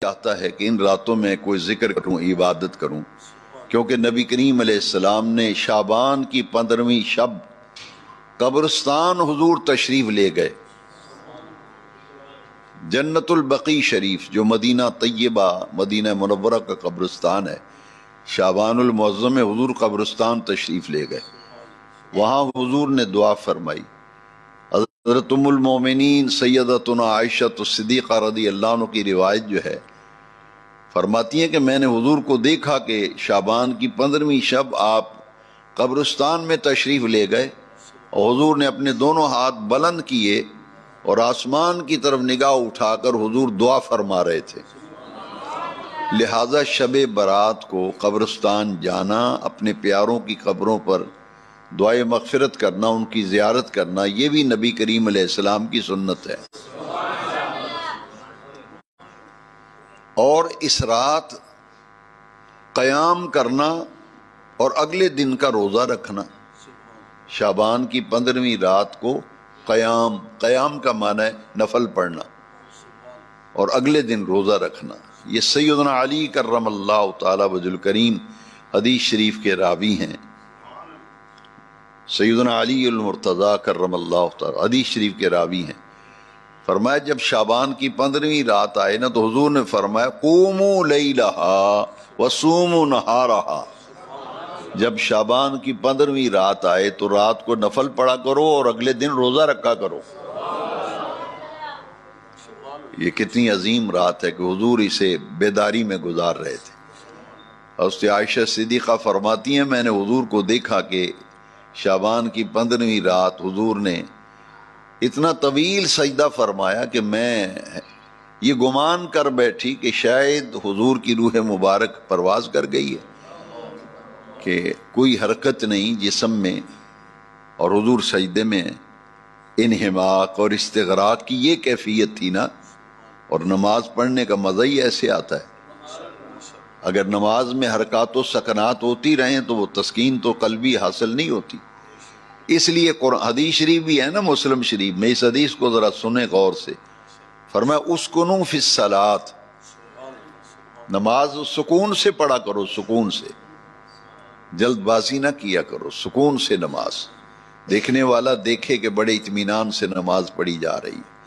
چاہتا ہے کہ ان راتوں میں کوئی ذکر کروں، عبادت کروں، کیونکہ نبی کریم علیہ السلام نے شعبان کی 15ویں شب قبرستان حضور تشریف لے گئے، جنت البقیع شریف جو مدینہ طیبہ مدینہ منورہ کا قبرستان ہے، شعبان المعظم میں حضور قبرستان تشریف لے گئے۔ وہاں حضور نے دعا فرمائی۔ حضرت ام المومنین سیدتنا عائشہ صدیقہ رضی اللہ عنہ کی روایت جو ہے، فرماتی ہیں کہ میں نے حضور کو دیکھا کہ شعبان کی 15ویں شب آپ قبرستان میں تشریف لے گئے اور حضور نے اپنے دونوں ہاتھ بلند کیے اور آسمان کی طرف نگاہ اٹھا کر حضور دعا فرما رہے تھے۔ لہٰذا شب برات کو قبرستان جانا، اپنے پیاروں کی قبروں پر دعائے مغفرت کرنا، ان کی زیارت کرنا، یہ بھی نبی کریم علیہ السلام کی سنت ہے۔ اور اس رات قیام کرنا اور اگلے دن کا روزہ رکھنا، شعبان کی 15ویں رات کو قیام کا معنی ہے نفل پڑھنا اور اگلے دن روزہ رکھنا۔ یہ سیدنا علی کرم اللہ تعالی وجہ الکریم حدیث شریف کے راوی ہیں، سیدنا علی المرتضی کرم اللہ تعالی حدیث شریف کے راوی ہیں۔ فرمایا جب شعبان کی 15ویں رات آئے نا تو حضور نے فرمایا قوموا لیلہا وصوموا نہارہا، جب شعبان کی 15ویں رات آئے تو رات کو نفل پڑھا کرو اور اگلے دن روزہ رکھا کرو۔ یہ کتنی عظیم رات ہے کہ حضور اسے بیداری میں گزار رہے تھے۔ حضرت عائشہ صدیقہ فرماتی ہیں میں نے حضور کو دیکھا کہ شعبان کی 15ویں رات حضور نے اتنا طویل سجدہ فرمایا کہ میں یہ گمان کر بیٹھی کہ شاید حضور کی روح مبارک پرواز کر گئی ہے، کہ کوئی حرکت نہیں جسم میں، اور حضور سجدے میں انہماک اور استغراق کی یہ کیفیت تھی نا۔ اور نماز پڑھنے کا مزہ ہی ایسے آتا ہے، اگر نماز میں حرکات و سکنات ہوتی رہیں تو وہ تسکین تو قلبی حاصل نہیں ہوتی۔ اس لیے حدیث شریف بھی ہے نا مسلم شریف میں، اس حدیث کو ذرا سنیں غور سے۔ فرمایا اسکنوا فی الصلاۃ، نماز سکون سے پڑھا کرو، سکون سے، جلد بازی نہ کیا کرو، سکون سے نماز، دیکھنے والا دیکھے کہ بڑے اطمینان سے نماز پڑھی جا رہی ہے۔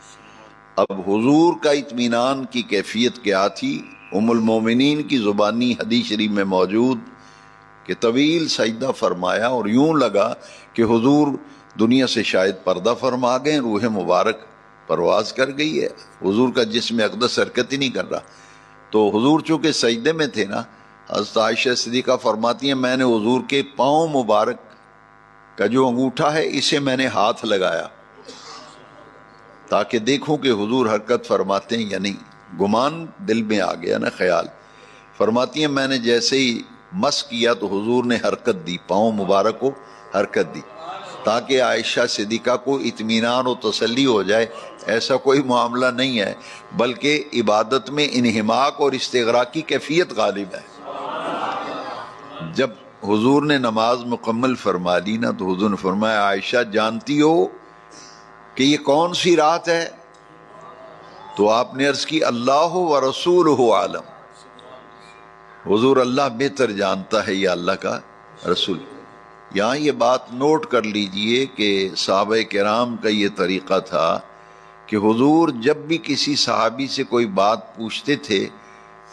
اب حضور کا اطمینان کی کیفیت کیا تھی؟ ام المومنین کی زبانی حدیث شریف میں موجود کہ طویل سجدہ فرمایا اور یوں لگا کہ حضور دنیا سے شاید پردہ فرما گئے، روح مبارک پرواز کر گئی ہے، حضور کا جسم اقدس حرکت ہی نہیں کر رہا۔ تو حضور چونکہ سجدے میں تھے نا، حضرت عائشہ صدیقہ فرماتی ہیں میں نے حضور کے پاؤں مبارک کا جو انگوٹھا ہے اسے میں نے ہاتھ لگایا تاکہ دیکھوں کہ حضور حرکت فرماتے ہیں یا نہیں، گمان دل میں آ گیا نا خیال۔ فرماتی ہیں میں نے جیسے ہی مس کیا تو حضور نے حرکت دی، پاؤں مبارک کو حرکت دی، تاکہ عائشہ صدیقہ کو اطمینان و تسلی ہو جائے ایسا کوئی معاملہ نہیں ہے، بلکہ عبادت میں انہماک اور استغراق کی کیفیت غالب ہے۔ جب حضور نے نماز مکمل فرما لی نا تو حضور نے فرمایا عائشہ جانتی ہو کہ یہ کون سی رات ہے؟ تو آپ نے عرض کی اللہ و رسولہ عالم، حضور اللہ بہتر جانتا ہے یا اللہ کا رسول۔ یہاں یہ بات نوٹ کر لیجئے کہ صحابہ کرام کا یہ طریقہ تھا کہ حضور جب بھی کسی صحابی سے کوئی بات پوچھتے تھے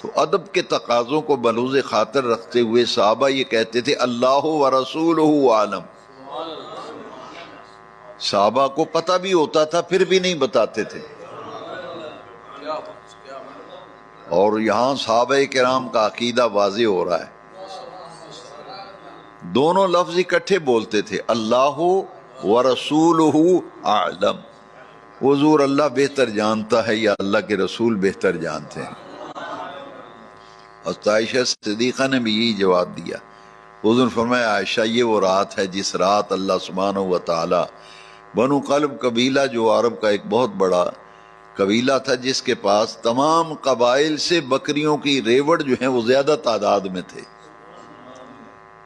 تو ادب کے تقاضوں کو بلوز خاطر رکھتے ہوئے صحابہ یہ کہتے تھے اللہ و رسولہ عالم۔ صحابہ کو پتہ بھی ہوتا تھا پھر بھی نہیں بتاتے تھے، اور یہاں صحابہ کرام کا عقیدہ واضح ہو رہا ہے، دونوں لفظ اکٹھے بولتے تھے اللہ و رسولہ اعلم، حضور اللہ بہتر جانتا ہے یا اللہ کے رسول بہتر جانتے ہیں۔ حضرت عائشہ صدیقہ نے بھی یہی جواب دیا۔ حضور نے فرمایا عائشہ یہ وہ رات ہے جس رات اللہ سبحانہ و تعالی بنو قلب قبیلہ جو عرب کا ایک بہت بڑا قبیلہ تھا جس کے پاس تمام قبائل سے بکریوں کی ریوڑ جو ہیں وہ زیادہ تعداد میں تھے،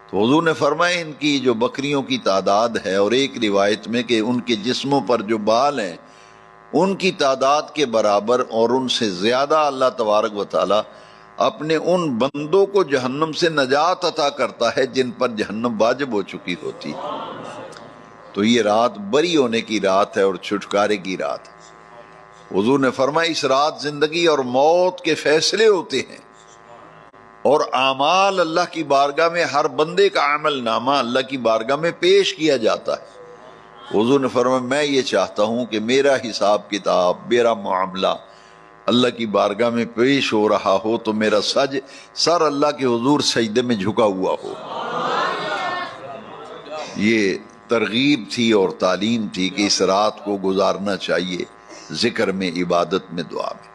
تو حضور نے فرمایا ان کی جو بکریوں کی تعداد ہے، اور ایک روایت میں کہ ان کے جسموں پر جو بال ہیں ان کی تعداد کے برابر اور ان سے زیادہ اللہ تبارک و تعالی اپنے ان بندوں کو جہنم سے نجات عطا کرتا ہے جن پر جہنم واجب ہو چکی ہوتی ہے۔ تو یہ رات بری ہونے کی رات ہے اور چھٹکارے کی رات ہے۔ حضور نے فرمایا اس رات زندگی اور موت کے فیصلے ہوتے ہیں، اور اعمال اللہ کی بارگاہ میں ہر بندے کا عمل نامہ اللہ کی بارگاہ میں پیش کیا جاتا ہے۔ حضور نے فرمایا میں یہ چاہتا ہوں کہ میرا حساب کتاب، میرا معاملہ اللہ کی بارگاہ میں پیش ہو رہا ہو تو میرا سر اللہ کے حضور سجدے میں جھکا ہوا ہو۔ یہ ترغیب تھی اور تعلیم تھی کہ اس رات کو گزارنا چاہیے ذکر میں، عبادت میں، دعا میں۔